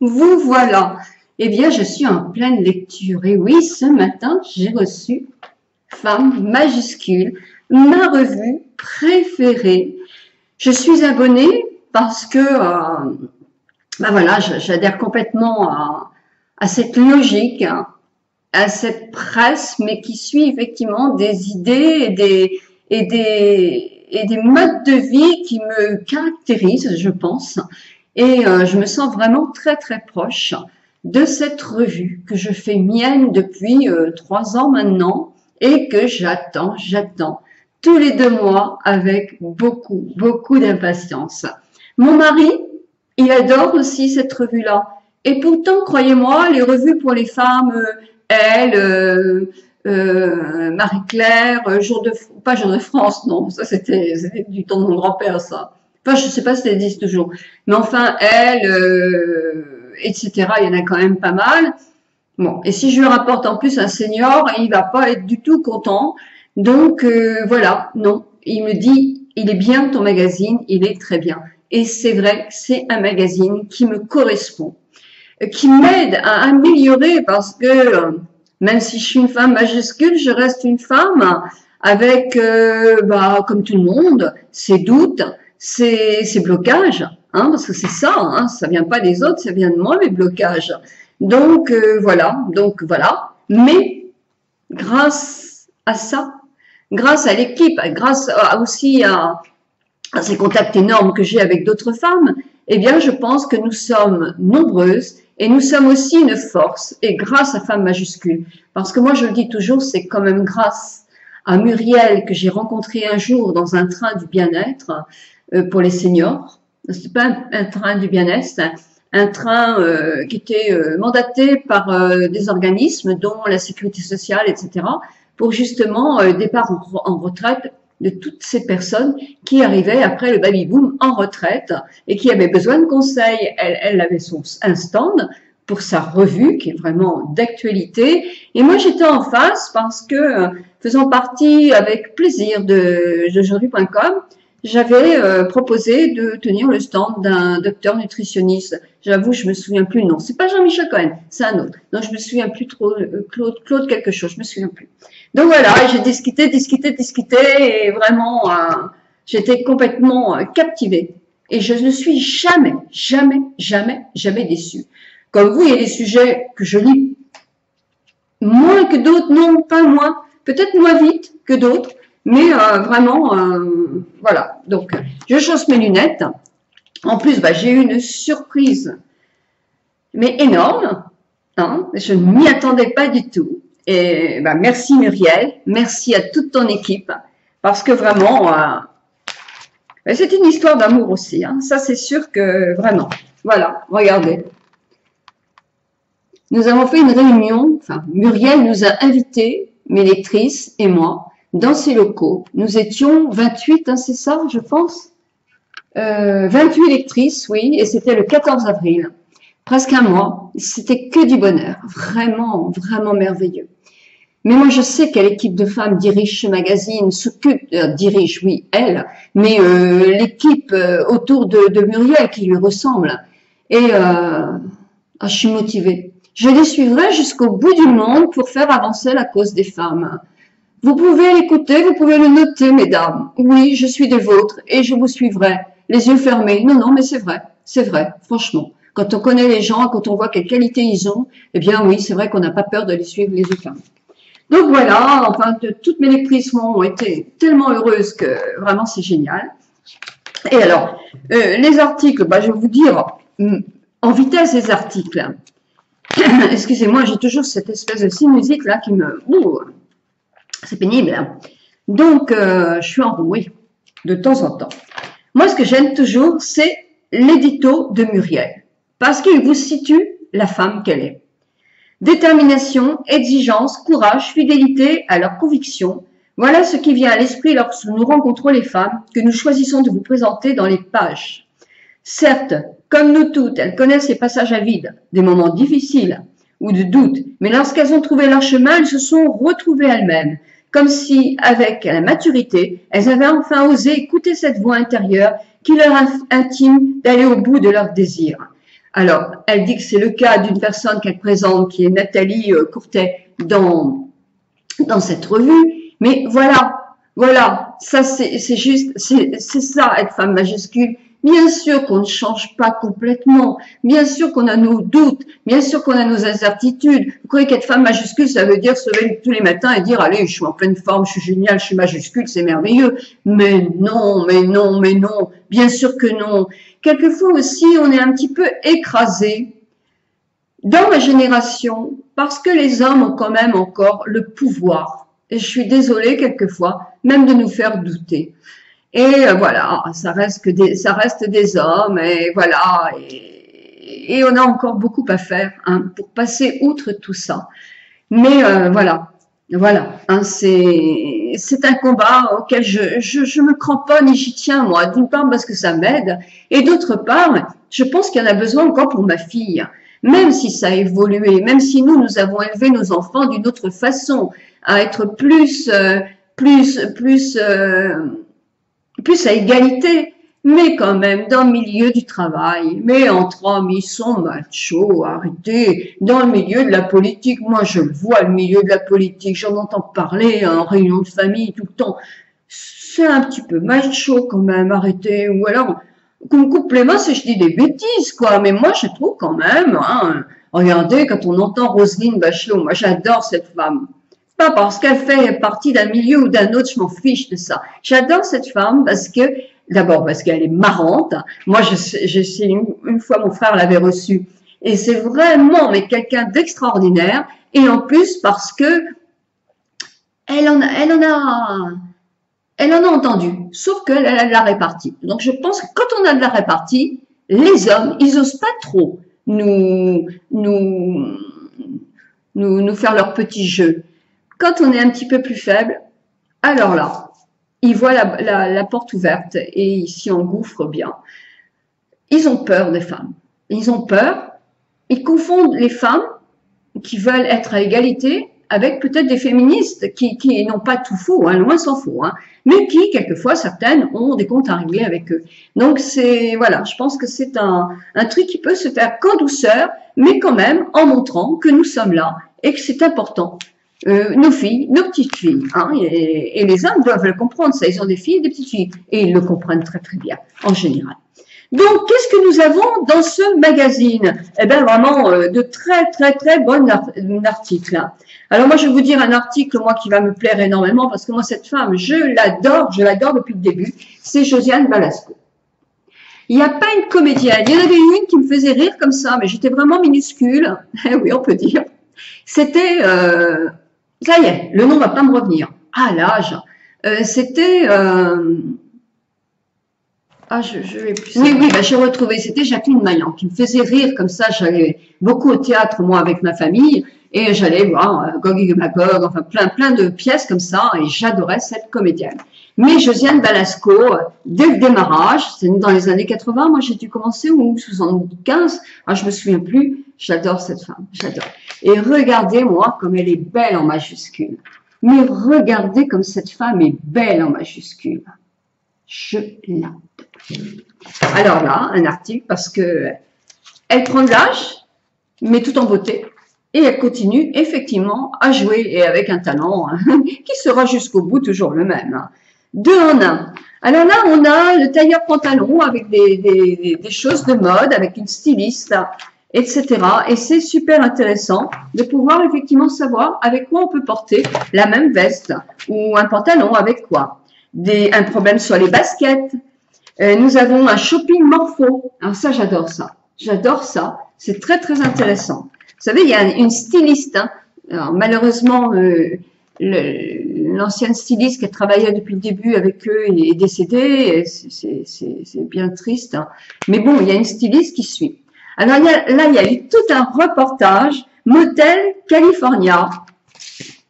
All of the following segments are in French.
Vous voilà. Eh bien, je suis en pleine lecture. Et oui, ce matin, j'ai reçu Femme majuscule, ma revue préférée. Je suis abonnée parce que, ben voilà, j'adhère complètement à cette logique, hein, à cette presse, mais qui suit effectivement des idées et des modes de vie qui me caractérisent, je pense. Et je me sens vraiment très très proche de cette revue que je fais mienne depuis 3 ans maintenant et que j'attends tous les 2 mois avec beaucoup, beaucoup d'impatience. Mon mari, il adore aussi cette revue-là. Et pourtant, croyez-moi, les revues pour les femmes, Elle, Marie-Claire, pas Jour de France, non, ça c'était du temps de mon grand-père, ça. Enfin, je sais pas si ça existe toujours. Mais enfin, Elle, etc., il y en a quand même pas mal. Bon, et si je lui rapporte en plus un senior, il va pas être du tout content. Donc voilà, non, il me dit, il est bien ton magazine, il est très bien. Et c'est vrai que c'est un magazine qui me correspond, qui m'aide à améliorer parce que même si je suis une femme majuscule, je reste une femme avec, comme tout le monde, ses doutes, ses blocages, hein, parce que c'est ça, hein, ça vient pas des autres, ça vient de moi mes blocages. Donc voilà. Mais grâce à ça, grâce à l'équipe, grâce aussi à ces contacts énormes que j'ai avec d'autres femmes, eh bien, je pense que nous sommes nombreuses et nous sommes aussi une force, et grâce à Femme majuscule. Parce que moi, je le dis toujours, c'est quand même grâce à Muriel que j'ai rencontré un jour dans un train du bien-être pour les seniors. C'est pas un train du bien-être, c'est un train qui était mandaté par des organismes, dont la sécurité sociale, etc., pour justement départ en retraite de toutes ces personnes qui arrivaient après le baby-boom en retraite et qui avaient besoin de conseils. Elle avait un stand pour sa revue qui est vraiment d'actualité. Et moi, j'étais en face parce que, faisant partie avec plaisir d'aujourd'hui.com, j'avais proposé de tenir le stand d'un docteur nutritionniste. J'avoue, je me souviens plus le nom. C'est pas Jean-Michel Cohen, c'est un autre. Non, je me souviens plus trop. Claude quelque chose, je me souviens plus. Donc voilà, j'ai discuté et vraiment, j'étais complètement captivée. Et je ne suis jamais déçue. Comme vous, il y a des sujets que je lis moins que d'autres, non, pas moins, peut-être moins vite que d'autres, mais vraiment, voilà. Donc, je change mes lunettes. En plus, j'ai eu une surprise, mais énorme. Hein, je ne m'y attendais pas du tout. Et merci Muriel, merci à toute ton équipe, parce que vraiment, c'est une histoire d'amour aussi. Hein, ça, c'est sûr que vraiment. Voilà, regardez. Nous avons fait une réunion, enfin, Muriel nous a invités, mes lectrices et moi, dans ses locaux. Nous étions 28, hein, c'est ça, je pense 28 lectrices, oui, et c'était le 14 avril. Presque un mois. C'était que du bonheur. Vraiment, vraiment merveilleux. Mais moi, je sais quelle équipe de femmes dirige ce magazine, dirige, oui, elle, mais l'équipe autour de Muriel qui lui ressemble. Et je suis motivée. Je les suivrai jusqu'au bout du monde pour faire avancer la cause des femmes. Vous pouvez l'écouter, vous pouvez le noter, mesdames. Oui, je suis des vôtres et je vous suivrai, les yeux fermés. Non, mais c'est vrai, franchement. Quand on connaît les gens, quand on voit quelle qualité ils ont, eh bien oui, c'est vrai qu'on n'a pas peur de les suivre les yeux fermés. Donc voilà, enfin, toutes mes lectrices ont été tellement heureuses que vraiment c'est génial. Et alors, les articles, je vais vous dire en vitesse les articles. Excusez-moi, j'ai toujours cette espèce de sinusite là qui me... c'est pénible. Hein. Donc, je suis enrouée de temps en temps. Moi, ce que j'aime toujours, c'est l'édito de Muriel. Parce qu'il vous situe la femme qu'elle est. Détermination, exigence, courage, fidélité à leurs convictions. Voilà ce qui vient à l'esprit lorsque nous rencontrons les femmes que nous choisissons de vous présenter dans les pages. Certes, comme nous toutes, elles connaissent les passages à vide, des moments difficiles ou de doute, mais lorsqu'elles ont trouvé leur chemin, elles se sont retrouvées elles-mêmes, comme si, avec la maturité, elles avaient enfin osé écouter cette voix intérieure qui leur intime d'aller au bout de leurs désirs. Alors, elle dit que c'est le cas d'une personne qu'elle présente, qui est Nathalie Courtet, dans cette revue. Mais voilà, ça c'est juste, c'est ça, être femme majuscule. Bien sûr qu'on ne change pas complètement, bien sûr qu'on a nos doutes, bien sûr qu'on a nos incertitudes. Vous croyez qu'être femme majuscule, ça veut dire se lever tous les matins et dire, allez, je suis en pleine forme, je suis géniale, je suis majuscule, c'est merveilleux. Mais non, bien sûr que non. Quelquefois aussi, on est un petit peu écrasé dans ma génération parce que les hommes ont quand même encore le pouvoir. Et je suis désolée quelquefois, même de nous faire douter. Et voilà, ça reste des hommes, et voilà, et on a encore beaucoup à faire pour passer outre tout ça. Mais voilà, hein, c'est un combat auquel je me cramponne et j'y tiens moi. D'une part parce que ça m'aide, et d'autre part, je pense qu'il y en a besoin encore pour ma fille. Même si ça a évolué, même si nous avons élevé nos enfants d'une autre façon, à être plus à égalité, mais quand même dans le milieu du travail, mais entre hommes, ils sont machos, arrêtez, dans le milieu de la politique, moi je le vois, le milieu de la politique, j'en entends parler en réunion de famille tout le temps, c'est un petit peu macho quand même, arrêtez, ou alors, qu'on me coupe les mains si je dis des bêtises, quoi, mais moi je trouve quand même, regardez, quand on entend Roselyne Bachelot, moi j'adore cette femme, pas parce qu'elle fait partie d'un milieu ou d'un autre, je m'en fiche de ça. J'adore cette femme d'abord parce qu'elle est marrante. Moi, une fois mon frère l'avait reçue et c'est vraiment mais quelqu'un d'extraordinaire. Et en plus parce que elle en a entendu, sauf qu'elle a de la répartie. Donc je pense que quand on a de la répartie, les hommes, ils osent pas trop nous faire leur petit jeu. Quand on est un petit peu plus faible, alors là, ils voient la porte ouverte et ils s'y engouffrent bien. Ils ont peur des femmes. Ils ont peur. Ils confondent les femmes qui veulent être à égalité avec peut-être des féministes qui n'ont pas tout faux, loin s'en faut, mais qui, quelquefois, certaines ont des comptes à régler avec eux. Donc, voilà, je pense que c'est un truc qui peut se faire qu'en douceur, mais quand même en montrant que nous sommes là et que c'est important. Nos filles, nos petites filles, et les hommes doivent le comprendre, ça, ils ont des filles et des petites filles, et ils le comprennent très très bien, en général. Donc, qu'est-ce que nous avons dans ce magazine? Eh bien, vraiment, de très très très bons articles. Alors moi, je vais vous dire un article, moi, qui va me plaire énormément, parce que moi, cette femme, je l'adore depuis le début, c'est Josiane Balasco. Il n'y a pas une comédienne, il y en avait une qui me faisait rire comme ça, mais j'étais vraiment minuscule, oui, on peut dire. C'était... ça y est, le nom va pas me revenir. Ah, l'âge. C'était... je vais plus. Oui, j'ai retrouvé. C'était Jacqueline Maillan qui me faisait rire comme ça. J'allais beaucoup au théâtre, moi, avec ma famille. Et j'allais voir Gog et Magog, enfin plein de pièces comme ça. Et j'adorais cette comédienne. Mais Josiane Balasco, dès le démarrage, c'est dans les années 80, moi j'ai dû commencer, ou 75, je me souviens plus. J'adore cette femme, j'adore. Et regardez, moi, comme elle est belle en majuscule. Mais regardez comme cette femme est belle en majuscule. Je l'adore. Alors là, un article parce que elle prend de l'âge, mais tout en beauté. Et elle continue effectivement à jouer et avec un talent qui sera jusqu'au bout toujours le même. 2 en 1. Alors là, on a le tailleur pantalon avec des choses de mode, avec une styliste, etc. Et c'est super intéressant de pouvoir effectivement savoir avec quoi on peut porter la même veste ou un pantalon avec quoi. Un problème sur les baskets. Nous avons un shopping morpho. Alors ça, j'adore ça. J'adore ça. C'est très, très intéressant. Vous savez, il y a une styliste. Alors, malheureusement, l'ancienne styliste qui a travaillé depuis le début avec eux est décédée. C'est bien triste. Mais bon, il y a une styliste qui suit. Alors il y a eu tout un reportage Motel California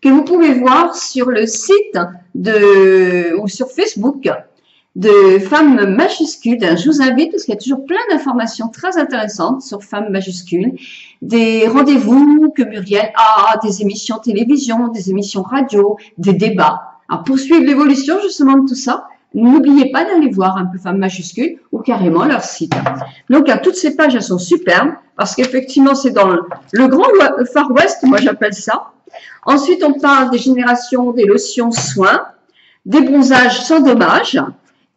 que vous pouvez voir sur le site ou sur Facebook de Femmes Majuscules. Je vous invite parce qu'il y a toujours plein d'informations très intéressantes sur Femmes Majuscules, des rendez-vous que Muriel a, des émissions télévision, des émissions radio, des débats. Alors pour suivre l'évolution justement de tout ça, n'oubliez pas d'aller voir un peu Femmes Majuscules ou carrément leur site. Donc, toutes ces pages, elles sont superbes parce qu'effectivement, c'est dans le grand Far West, moi j'appelle ça. Ensuite, on parle des générations, des lotions soins, des bronzages sans dommage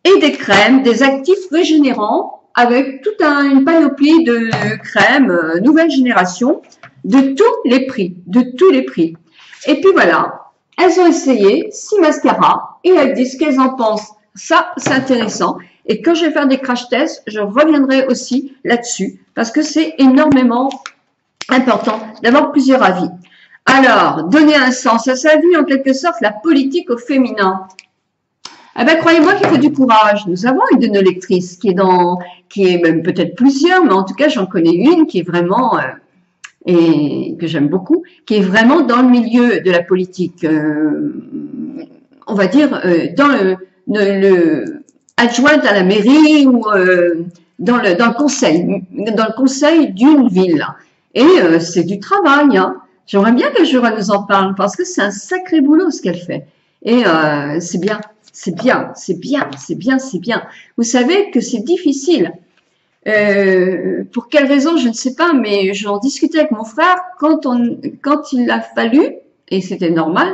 et des crèmes, des actifs régénérants avec toute une panoplie de crèmes nouvelle génération de tous les prix, Et puis voilà, elles ont essayé 6 mascaras et elles disent ce qu'elles en pensent. Ça, c'est intéressant. Et quand je vais faire des crash tests, je reviendrai aussi là-dessus parce que c'est énormément important d'avoir plusieurs avis. Alors, donner un sens à sa vie, en quelque sorte, la politique au féminin. Eh ben, croyez-moi qu'il faut du courage. Nous avons une de nos lectrices qui est même peut-être plusieurs, mais en tout cas, j'en connais une qui est vraiment, et que j'aime beaucoup, qui est vraiment dans le milieu de la politique, on va dire, dans le adjointe à la mairie ou dans le conseil d'une ville. Et c'est du travail, hein. J'aimerais bien qu'un jour elle nous en parle parce que c'est un sacré boulot ce qu'elle fait. Et c'est bien, c'est bien, c'est bien, c'est bien, c'est bien. Vous savez que c'est difficile. Pour quelle raison, je ne sais pas, mais j'en discutais avec mon frère quand il a fallu, et c'était normal,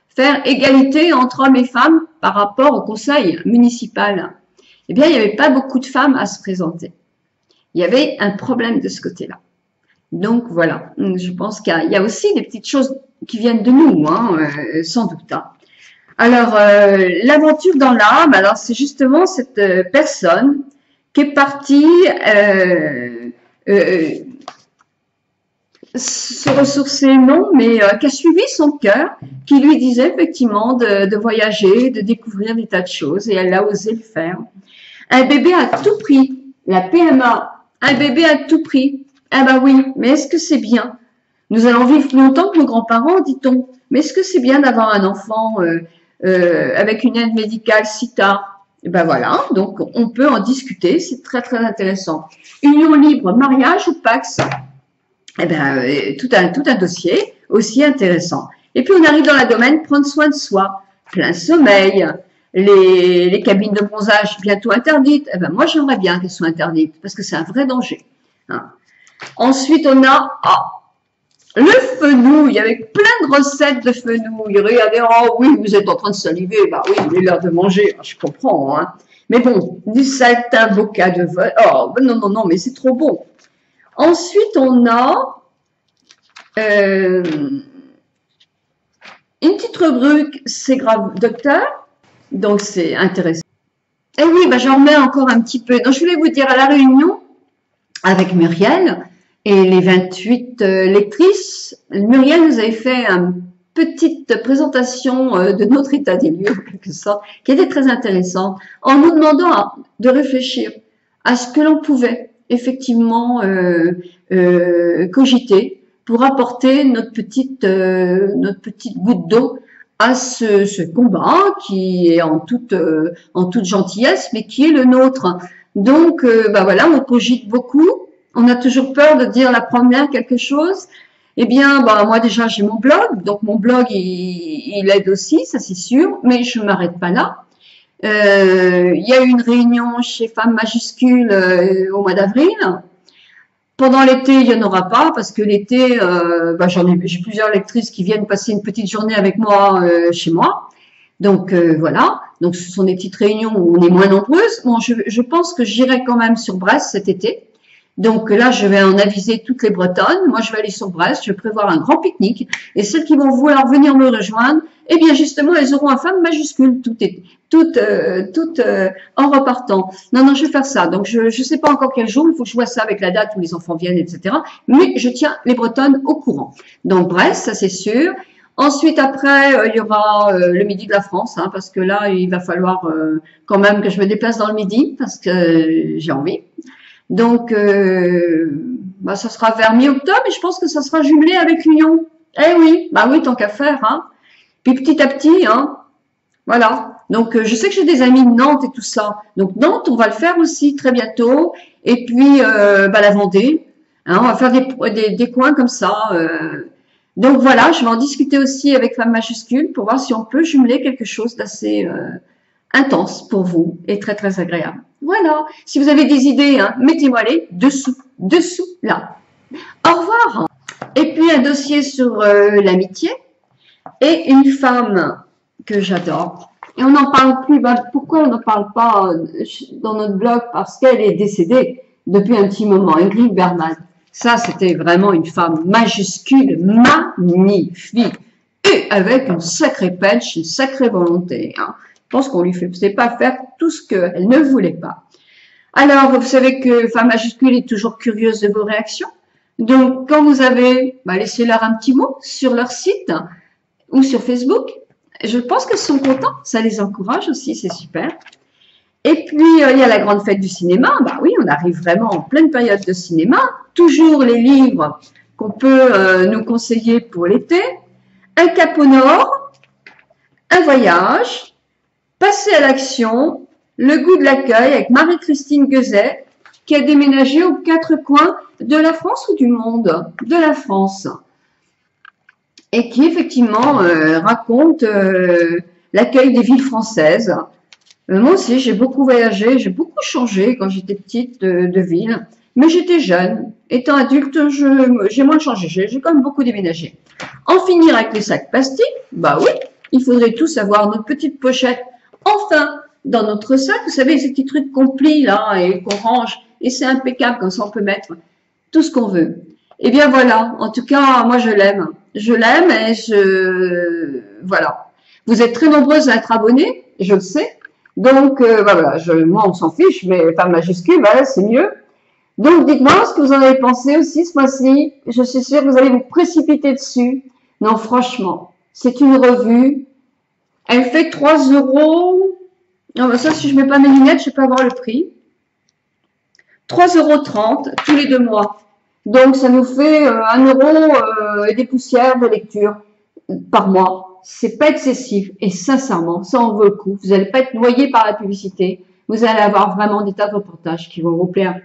faire égalité entre hommes et femmes par rapport au conseil municipal. Eh bien, il n'y avait pas beaucoup de femmes à se présenter. Il y avait un problème de ce côté-là. Donc voilà, je pense qu'il y a aussi des petites choses qui viennent de nous, hein, sans doute. Hein. Alors, l'aventure dans l'âme, alors c'est justement cette personne qui est partie se ressourcer, non, mais qui a suivi son cœur, qui lui disait effectivement de voyager, de découvrir des tas de choses, et elle a osé le faire. Un bébé à tout prix, la PMA, un bébé à tout prix. Ah ben oui, mais est-ce que c'est bien? Nous allons vivre plus longtemps que nos grands-parents, dit-on. Mais est-ce que c'est bien d'avoir un enfant avec une aide médicale si tard? Et ben voilà, donc on peut en discuter, c'est très très intéressant. Union libre, mariage ou Pax? Eh ben tout un dossier aussi intéressant. Et puis on arrive dans la domaine prendre soin de soi, plein sommeil, les cabines de bronzage bientôt interdites. Eh ben moi j'aimerais bien qu'elles soient interdites parce que c'est un vrai danger. Hein. Ensuite, on a le fenouil, avec plein de recettes de fenouil. Regardez, oh oui, vous êtes en train de saliver. Bah oui, il est l'heure de manger, je comprends. Hein. Mais bon, du saltimbocca de vol. Oh, non, non, non, mais c'est trop bon. Ensuite, on a une petite rubrique, c'est grave, docteur. Donc, c'est intéressant. Et oui, bah, j'en remets encore un petit peu. Donc, je voulais vous dire, à la réunion, avec Muriel et les 28 lectrices. Muriel nous avait fait une petite présentation de notre état des lieux, en quelque sorte, qui était très intéressante, en nous demandant de réfléchir à ce que l'on pouvait effectivement cogiter pour apporter notre petite goutte d'eau à ce combat qui est en toute gentillesse, mais qui est le nôtre. Donc, bah voilà, on cogite beaucoup. On a toujours peur de dire la première quelque chose. Eh bien, bah moi déjà j'ai mon blog, donc mon blog il aide aussi, ça c'est sûr, mais je ne m'arrête pas là. Il y a eu une réunion chez Femmes Majuscules au mois d'avril. Pendant l'été, il n'y en aura pas parce que l'été, bah, j'ai plusieurs lectrices qui viennent passer une petite journée avec moi chez moi. Donc voilà, donc ce sont des petites réunions où on est moins nombreuses. Bon, je pense que j'irai quand même sur Brest cet été. Donc là, je vais en aviser toutes les Bretonnes. Moi, je vais aller sur Brest, je vais prévoir un grand pique-nique. Et celles qui vont vouloir venir me rejoindre, eh bien justement, elles auront un Femme Majuscule toutes en repartant. Non, je vais faire ça. Donc je ne sais pas encore quel jour, il faut que je vois ça avec la date où les enfants viennent, etc. Mais je tiens les Bretonnes au courant. Donc Brest, ça c'est sûr. Ensuite, après, il y aura le Midi de la France, hein, parce que là, il va falloir quand même que je me déplace dans le Midi, parce que j'ai envie. Donc, bah, ça sera vers mi-octobre, et je pense que ça sera jumelé avec Lyon. Eh oui, bah oui, tant qu'à faire. Hein. Puis petit à petit, hein, voilà. Donc, je sais que j'ai des amis de Nantes et tout ça. Donc, Nantes, on va le faire aussi très bientôt. Et puis, bah, la Vendée, hein, on va faire des coins comme ça. Donc voilà, je vais en discuter aussi avec Femmes Majuscules pour voir si on peut jumeler quelque chose d'assez intense pour vous et très très agréable. Voilà. Si vous avez des idées, hein, mettez-moi les dessous, là. Au revoir. Et puis un dossier sur l'amitié et une femme que j'adore. Et on n'en parle plus. Ben, pourquoi on n'en parle pas dans notre blog? Parce qu'elle est décédée depuis un petit moment. Ingrid Bergman. Ça, c'était vraiment une femme majuscule, magnifique. Et avec une sacrée pêche, une sacrée volonté. Hein. Je pense qu'on lui faisait pas faire tout ce qu'elle ne voulait pas. Alors, vous savez que Femme majuscule est toujours curieuse de vos réactions. Donc, quand vous avez, laissez-leur un petit mot sur leur site ou sur Facebook. Je pense qu'elles sont contents. Ça les encourage aussi, c'est super. Et puis, il y a la grande fête du cinéma. Bah oui, on arrive vraiment en pleine période de cinéma. Toujours les livres qu'on peut nous conseiller pour l'été. Un cap au nord, un voyage, passer à l'action, le goût de l'accueil avec Marie-Christine Guezet, qui a déménagé aux quatre coins de la France ou du monde? De la France. Et qui effectivement raconte l'accueil des villes françaises. Moi aussi, j'ai beaucoup voyagé, j'ai beaucoup changé quand j'étais petite de ville, mais j'étais jeune. Étant adulte, j'ai moins changé, j'ai quand même beaucoup déménagé. En finir avec les sacs plastiques, bah oui, il faudrait tous avoir notre petite pochette, enfin, dans notre sac. Vous savez, ces petits trucs qu'on plie là et qu'on range, et c'est impeccable, comme ça on peut mettre tout ce qu'on veut. Eh bien voilà, en tout cas, moi je l'aime. Je l'aime et voilà. Vous êtes très nombreuses à être abonnées, je le sais. Donc, voilà, moi on s'en fiche, mais Femme majuscule, c'est mieux. Donc, dites-moi ce que vous en avez pensé aussi ce mois-ci. Je suis sûre que vous allez vous précipiter dessus. Non, franchement, c'est une revue. Elle fait 3 €. Non, ça, si je mets pas mes lunettes, je ne vais pas avoir le prix. 3,30 € tous les 2 mois. Donc, ça nous fait 1 € et des poussières de lecture par mois. C'est pas excessif. Et sincèrement, ça en vaut le coup. Vous n'allez pas être noyé par la publicité. Vous allez avoir vraiment des tas de reportages qui vont vous plaire.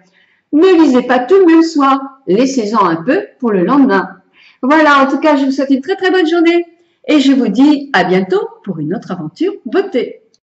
Ne lisez pas tout le même soir. Laissez-en un peu pour le lendemain. Voilà, en tout cas, je vous souhaite une très très bonne journée. Et je vous dis à bientôt pour une autre aventure beauté.